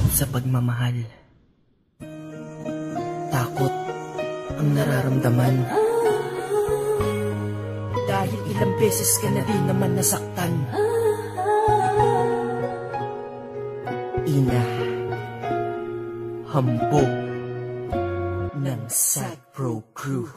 sa pagmamahal. Takot ang nararamdaman, dahil ilang beses ka na din naman nasaktan. Ina, hambog ng Sad Pro Crew.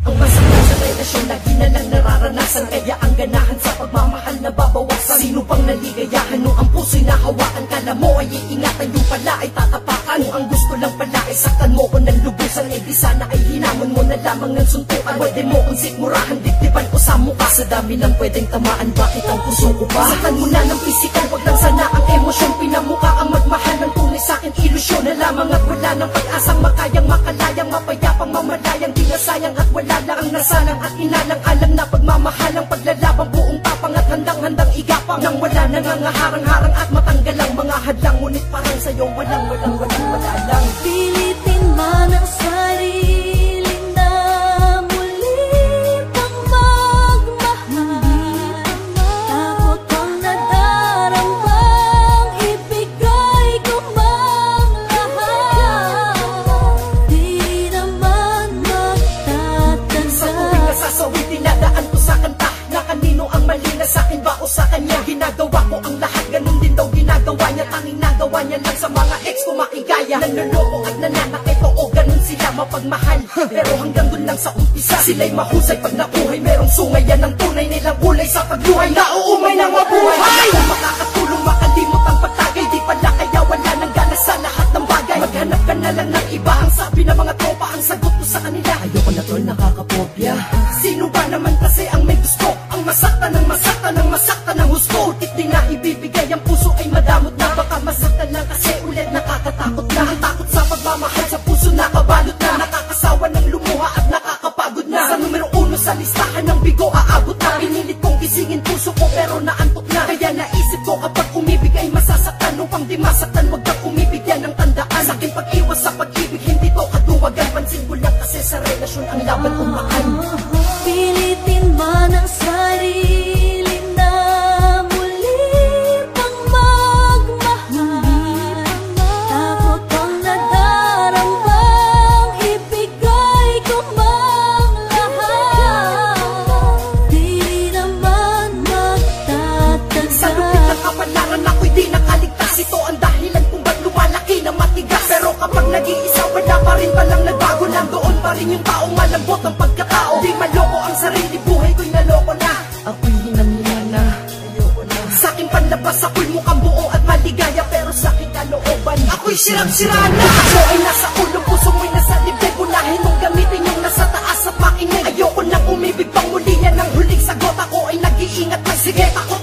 Ang masakit sa relasyon lagi na lang nararanasan, kaya ang ganahan sa pagmamahal na babawasan. Sino pang naligayahan nung ang puso'y nahawakan? Kala mo ay iingatan, yung pala ay tatapakan. Kung ang gusto lang pala ay saktan mo ko ng lubusan, eh di sana ay hinamon mo na lamang ng suntukan. Pwede mo kong sikmurahan, diktiban ko sa mukha. Sa dami ng pwedeng tamaan, bakit ang puso ko ba? Saktan mo na ng pisikal, wag lang sana ang emosyon. Pinamukha ang magmahal ng tunay sa'kin, ilusyon na lamang at wala ng pag-asang makayang makalayang, mapayapang mamalayang. Di nasayang at wala lang ang nasalang at inalang-alang na pagmamahalang, paglalabang buong tapang at handang-handang igapang. Nang wala nang harang-harang at matanggal ang mga hadlang, ngunit parang sa'yo wala lang. Pilitin man ang sarili na muli pang magmahal. Takot ang nadarambang, ibigay ko mang lahat. Di naman magtatanda. Sa tuwing nasasawi, dinadaan ko sa kanta na kanino ang mali, na sa'kin ba o sa kanya. Ginagawa ko ang lahat, ganun din daw ginagawa niya. Tanging nagawa niya lang sa mga ex ko makigaya. Nanloloko at nananakit, oo ganun sila mapagmahal. Pero hanggang dun lang sa umpisa, sila'y mahusay pag nabuhay. Merong sungay, yan ang tunay nilang kulay sa pagluhay. Nauumay ng mabuhay, kung makakatulong makalimot ang pagtagay. Di pala kaya wala nang gana sa lahat ng bagay. Maghanap ka na lang ng iba, ang sabi ng mga tropa. Ang sagot ko sa kanila, ayoko na tol, nakakapobya. Sino ba naman kasi ang may gusto? Ang masaktan ng masaktan ng masaktan ng husto. Utit din na ibibigay, ang puso ay madamot na. Baka masaktan lang kasi ulit nakakatakot na. Ang takot sa pagmamahal sa puso nakabalot na. Nakakasawa ng lumuha at nakakapagod na. Sa numero 1 sa listahan ng bigo aabot na. Pinilit kong gisingin puso ko pero naantok na. Kaya naisip ko kapag umibig ay masasaktan. Upang di masaktan wag kang umibig, yan ang tandaan. Sa akin pag-iwas sa pag-ibig hindi to katuwagan. Pansin ko lang kasi sa relasyon ang laban umakan. Pilitin man ang sarili na muli pang magmahal. Takot ang nadarambang, ibigay ko mang lahat. Di naman magtatanda. Sa lupit ng kapalaran ako'y di nakaligtas. Ito ang dahilan kung ba't lumalaki na matigas. Pero kapag nag-iisa wala pa rin palang nagbago. Nandoon pa rin yung taong malambot ang pagkatao. Di maloko ang sarili, buhay ko'y naloko na. Ako'y hinangina na, ayoko na. Sa'king panlabas ako'y mukhang buo at maligaya, pero sa'king kalooban ako'y sirang-sira na. Ako ay nasa ulo, puso mo'y nasa dibdib. Unahin mong gamitin yung nasa taas at makinig. Ayoko nang umibig pang muli, yan ang huling sagot. Ako ay nag-iingat, magsige. Ako